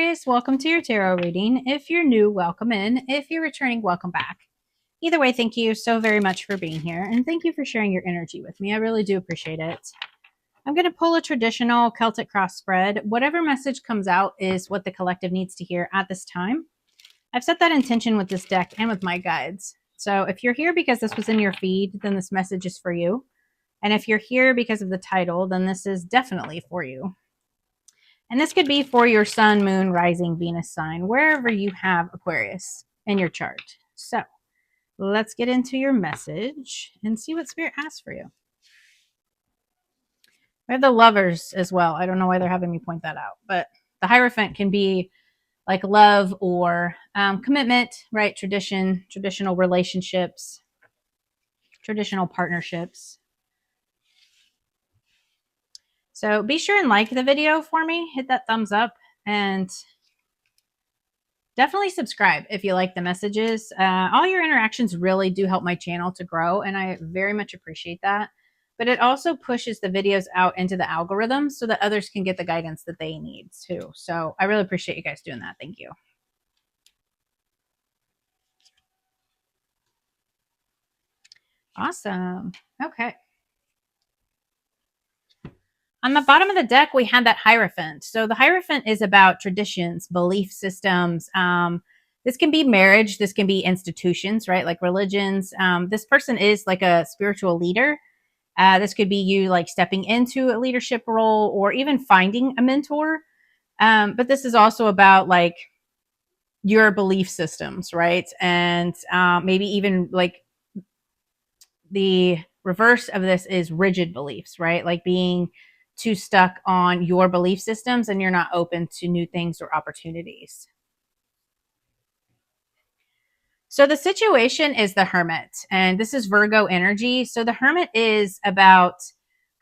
Aquarius, welcome to your tarot reading. If you're new, welcome in. If you're returning, welcome back. Either way, thank you so very much for being here, and thank you for sharing your energy with me. I really do appreciate it. I'm going to pull a traditional Celtic cross spread. Whatever message comes out is what the collective needs to hear at this time. I've set that intention with this deck and with my guides. So if you're here because this was in your feed, then this message is for you. And if you're here because of the title, then this is definitely for you. And this could be for your sun, moon, rising, Venus sign, wherever you have Aquarius in your chart. So let's get into your message and see what Spirit has for you. We have the Lovers as well. I don't know why they're having me point that out, but the Hierophant can be like love or commitment, right? Traditional relationships, traditional partnerships. So be sure and like the video for me. Hit that thumbs up and definitely subscribe if you like the messages. All your interactions really do help my channel to grow, and I very much appreciate that. But it also pushes the videos out into the algorithm so that others can get the guidance that they need too. So I really appreciate you guys doing that. Thank you. Awesome. Okay. On the bottom of the deck, we had that Hierophant. So the Hierophant is about traditions, belief systems. This can be marriage. This can be institutions, right? Like religions. This person is like a spiritual leader. This could be you like stepping into a leadership role or even finding a mentor. But this is also about like your belief systems, right? And maybe even like the reverse of this is rigid beliefs, right? Like being too stuck on your belief systems and you're not open to new things or opportunities. So the situation is the Hermit, and this is Virgo energy. So the Hermit is about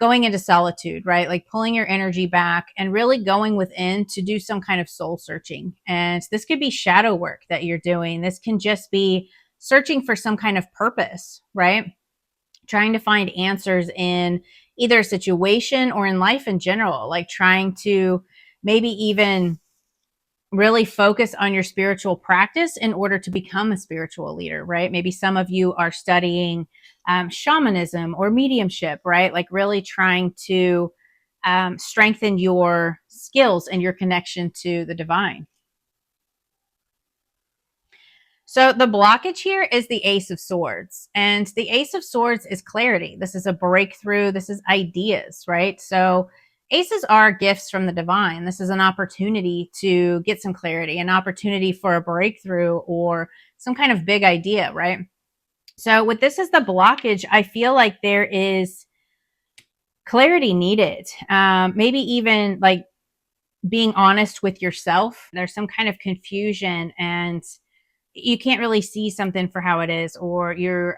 going into solitude, right? Like pulling your energy back and really going within to do some kind of soul searching. And this could be shadow work that you're doing. This can just be searching for some kind of purpose, right? Trying to find answers in either a situation or in life in general, like trying to maybe even really focus on your spiritual practice in order to become a spiritual leader, right? Maybe some of you are studying shamanism or mediumship, right? Like really trying to strengthen your skills and your connection to the divine. So the blockage here is the Ace of Swords, and the Ace of Swords is clarity. This is a breakthrough. This is ideas, right? So aces are gifts from the divine. This is an opportunity to get some clarity, an opportunity for a breakthrough or some kind of big idea, right? So with this as the blockage, I feel like there is clarity needed. Maybe even like being honest with yourself. There's some kind of confusion and you can't really see something for how it is, or you're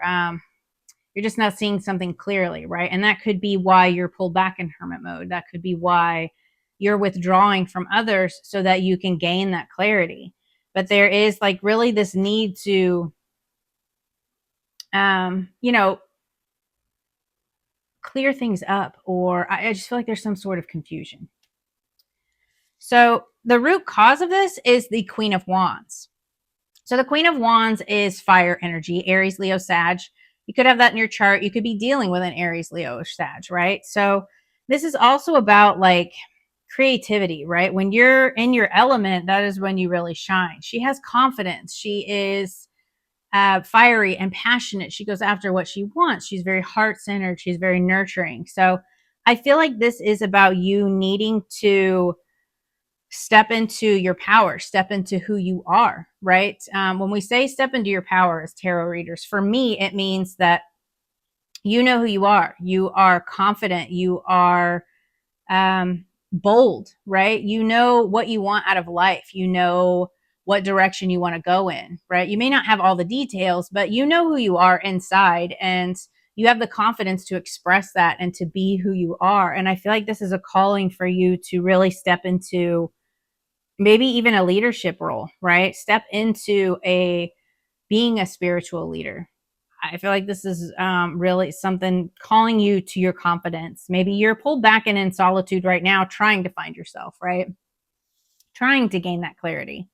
just not seeing something clearly, right? And that could be why you're pulled back in hermit mode. That could be why you're withdrawing from others so that you can gain that clarity. But there is like really this need to, clear things up, or I just feel like there's some sort of confusion. So the root cause of this is the Queen of Wands. So the Queen of Wands is fire energy, Aries, Leo, Sag. You could have that in your chart. You could be dealing with an Aries, Leo, or Sag, right? So this is also about like creativity, right? When you're in your element, that is when you really shine. She has confidence. She is fiery and passionate. She goes after what she wants. She's very heart-centered. She's very nurturing. So I feel like this is about you needing to step into your power, step into who you are, right? When we say step into your power as tarot readers, for me, it means that you know who you are. You are confident. You are bold, right? You know what you want out of life. You know what direction you want to go in, right? You may not have all the details, but you know who you are inside, and you have the confidence to express that and to be who you are. And I feel like this is a calling for you to really step into maybe even a leadership role, right? Step into being a spiritual leader. I feel like this is really something calling you to your confidence. Maybe you're pulled back and in solitude right now, trying to find yourself, right? trying to gain that clarity.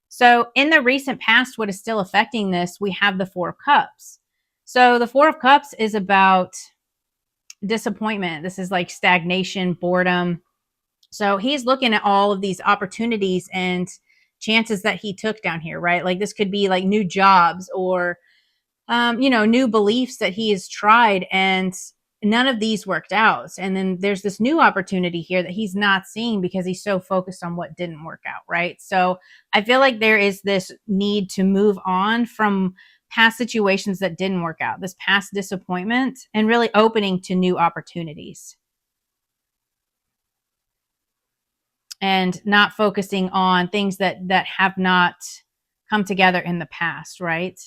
So in the recent past, what is still affecting this, we have the Four of Cups. So the Four of Cups is about disappointment. This is like stagnation, boredom. So he's looking at all of these opportunities and chances that he took down here, right? Like this could be like new jobs or new beliefs that he has tried, and none of these worked out. And then there's this new opportunity here that he's not seeing because he's so focused on what didn't work out, right? So I feel like there is this need to move on from past situations that didn't work out, this past disappointment, and really opening to new opportunities. And not focusing on things that have not come together in the past, right?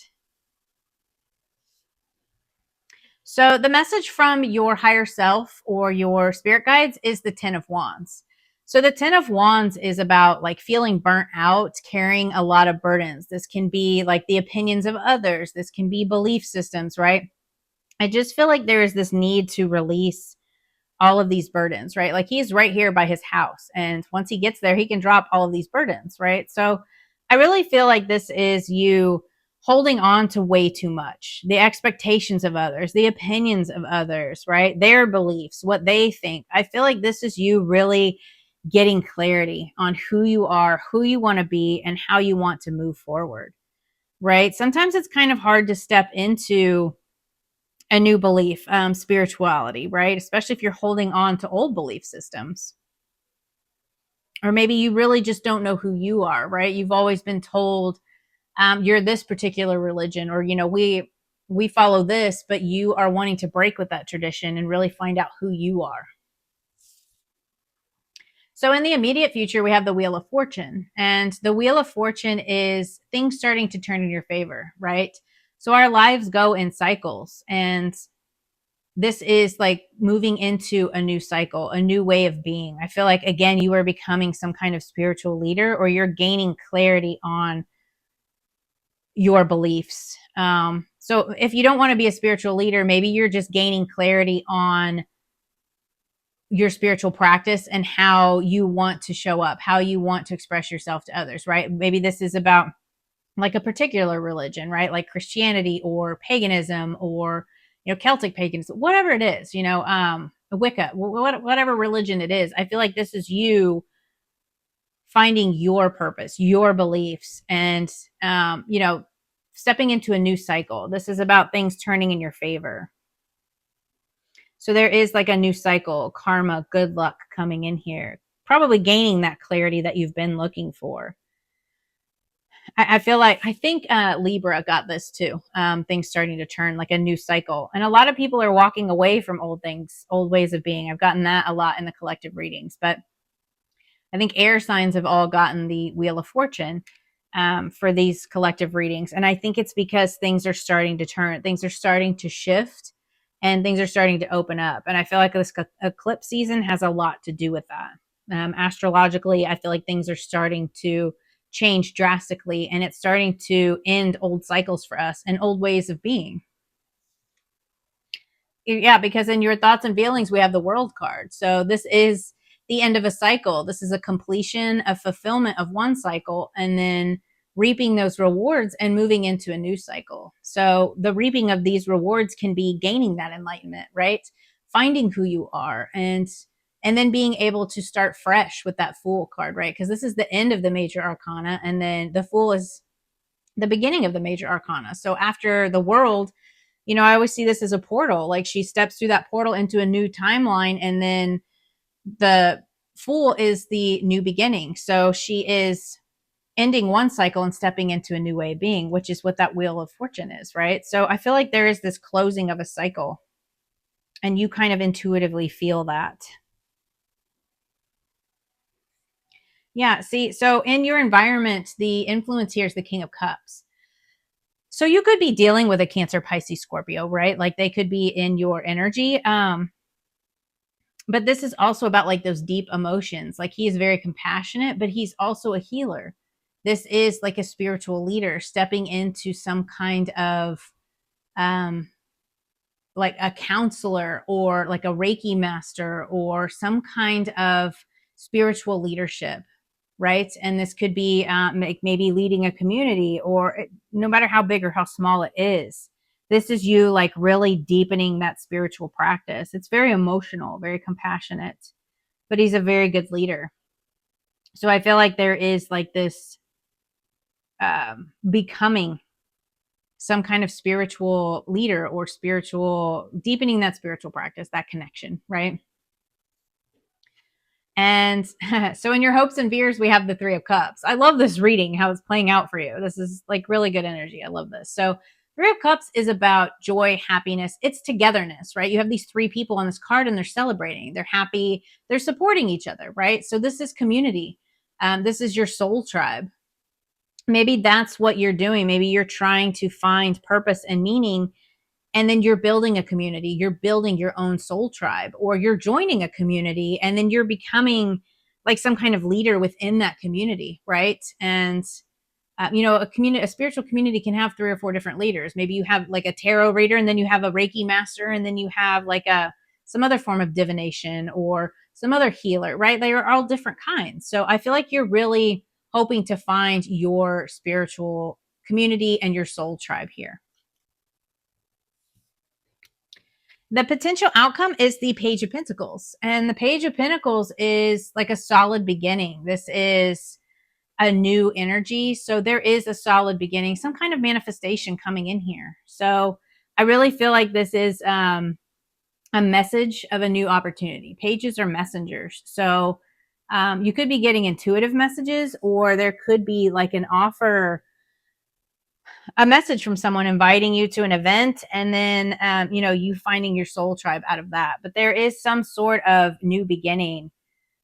So the message from your higher self or your spirit guides is the Ten of Wands. So the Ten of Wands is about like feeling burnt out, carrying a lot of burdens. This can be like the opinions of others. This can be belief systems, right? I just feel like there is this need to release all of these burdens, right? Like he's right here by his house. And once he gets there, he can drop all of these burdens, right? So I really feel like this is you holding on to way too much. The expectations of others, the opinions of others, right? Their beliefs, what they think. I feel like this is you really getting clarity on who you are, who you want to be, and how you want to move forward, right? Sometimes it's kind of hard to step into a new belief, spirituality, right? Especially if you're holding on to old belief systems. Or maybe you really just don't know who you are, right? You've always been told you're this particular religion, or, we follow this, but you are wanting to break with that tradition and really find out who you are. So in the immediate future, we have the Wheel of Fortune. And the Wheel of Fortune is things starting to turn in your favor, right? So our lives go in cycles, and this is like moving into a new cycle, a new way of being. I feel like, again, you are becoming some kind of spiritual leader, or you're gaining clarity on your beliefs. So if you don't want to be a spiritual leader, maybe you're just gaining clarity on your spiritual practice and how you want to show up, how you want to express yourself to others, right? Maybe this is about like a particular religion, right? Like Christianity or paganism or, Celtic paganism, whatever it is, Wicca, whatever religion it is. I feel like this is you finding your purpose, your beliefs, and, stepping into a new cycle. This is about things turning in your favor. So there is like a new cycle, karma, good luck coming in here, probably gaining that clarity that you've been looking for. I think Libra got this too. Things starting to turn, like a new cycle. And a lot of people are walking away from old things, old ways of being. I've gotten that a lot in the collective readings. But I think air signs have all gotten the Wheel of Fortune for these collective readings. And I think it's because things are starting to turn, things are starting to shift, and things are starting to open up. And I feel like this eclipse season has a lot to do with that. Astrologically, I feel like things are starting to change drastically, and it's starting to end old cycles for us and old ways of being. Yeah, because in your thoughts and feelings, we have the World card. So this is the end of a cycle. This is a completion, a fulfillment of one cycle, and then reaping those rewards and moving into a new cycle. So the reaping of these rewards can be gaining that enlightenment, right? Finding who you are, and then being able to start fresh with that Fool card, right? Because this is the end of the major arcana, and then the Fool is the beginning of the major arcana. So after the World, I always see this as a portal. Like she steps through that portal into a new timeline, and then the Fool is the new beginning. So she is ending one cycle and stepping into a new way of being, which is what that Wheel of Fortune is, right? So I feel like there is this closing of a cycle, and you kind of intuitively feel that. Yeah, see, so in your environment, the influence here is the King of Cups. So you could be dealing with a Cancer, Pisces, Scorpio, right? Like they could be in your energy. But this is also about like those deep emotions. Like he is very compassionate, but he's also a healer. This is like a spiritual leader stepping into some kind of like a counselor or like a Reiki master or some kind of spiritual leadership. right? And this could be maybe leading a community, or no matter how big or how small it is. This is you like really deepening that spiritual practice. It's very emotional, very compassionate, but he's a very good leader. So I feel like there is like this becoming some kind of spiritual leader, or spiritual deepening that spiritual practice, that connection, right? And so in your hopes and fears, we have the Three of Cups. I love this reading, how it's playing out for you. This is like really good energy. I love this. So Three of Cups is about joy, happiness. It's togetherness, right? You have these three people on this card and they're celebrating. They're happy. They're supporting each other, right? So this is community. This is your soul tribe. Maybe that's what you're doing. Maybe you're trying to find purpose and meaning, and then you're building a community. You're building your own soul tribe, or you're joining a community and then you're becoming like some kind of leader within that community, right? And a spiritual community can have three or four different leaders. Maybe you have like a tarot reader, and then you have a Reiki master, and then you have like some other form of divination, or some other healer, right? They are all different kinds. So I feel like you're really hoping to find your spiritual community and your soul tribe here. The potential outcome is the Page of Pentacles. And the Page of Pentacles is like a solid beginning. This is a new energy. So there is a solid beginning, some kind of manifestation coming in here. So I really feel like this is a message of a new opportunity. Pages are messengers. So you could be getting intuitive messages, or there could be like an offer, a message from someone inviting you to an event, and then you finding your soul tribe out of that. But there is some sort of new beginning,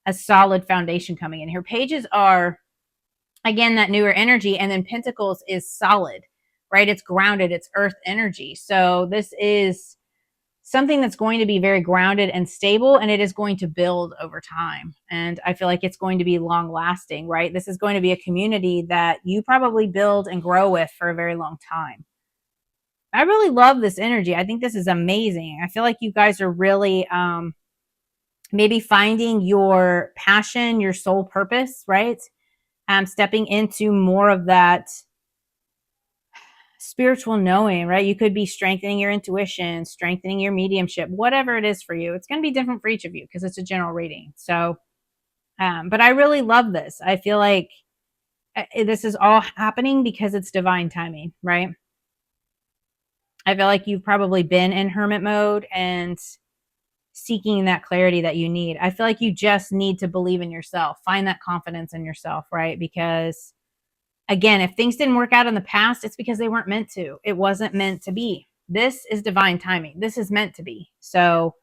a solid foundation coming in here. Pages are, again, that newer energy, and then Pentacles is solid, right? It's grounded, it's earth energy. So this is something that's going to be very grounded and stable, and it is going to build over time. And I feel like it's going to be long lasting, right? This is going to be a community that you probably build and grow with for a very long time. I really love this energy. I think this is amazing. I feel like you guys are really maybe finding your passion, your soul purpose, right? Stepping into more of that spiritual knowing, right? You could be strengthening your intuition, strengthening your mediumship, whatever it is for you. It's going to be different for each of you because it's a general reading. So, but I really love this. I feel like this is all happening because it's divine timing, right? I feel like you've probably been in hermit mode and seeking that clarity that you need. I feel like you just need to believe in yourself, find that confidence in yourself, right? Because again, if things didn't work out in the past, it's because they weren't meant to. It wasn't meant to be. This is divine timing. This is meant to be. So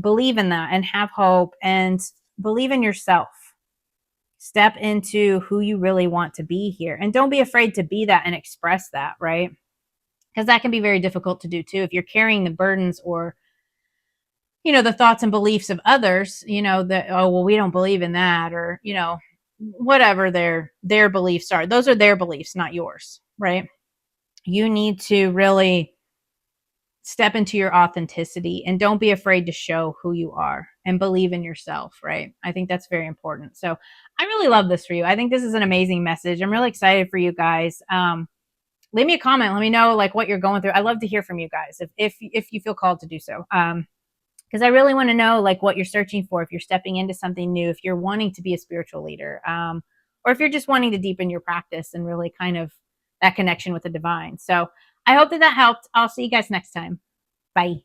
believe in that and have hope and believe in yourself. Step into who you really want to be here. And don't be afraid to be that and express that, right? Because that can be very difficult to do too. If you're carrying the burdens, or the thoughts and beliefs of others, that, oh, well, we don't believe in that, or, whatever their beliefs are. Those are their beliefs, not yours, right? You need to really step into your authenticity and don't be afraid to show who you are and believe in yourself, right? I think that's very important. So I really love this for you. I think this is an amazing message. I'm really excited for you guys. Leave me a comment. Let me know like what you're going through. I love to hear from you guys if you feel called to do so. Because I really want to know like what you're searching for, if you're stepping into something new, if you're wanting to be a spiritual leader, or if you're just wanting to deepen your practice and really kind of that connection with the divine. So I hope that helped. I'll see you guys next time. Bye.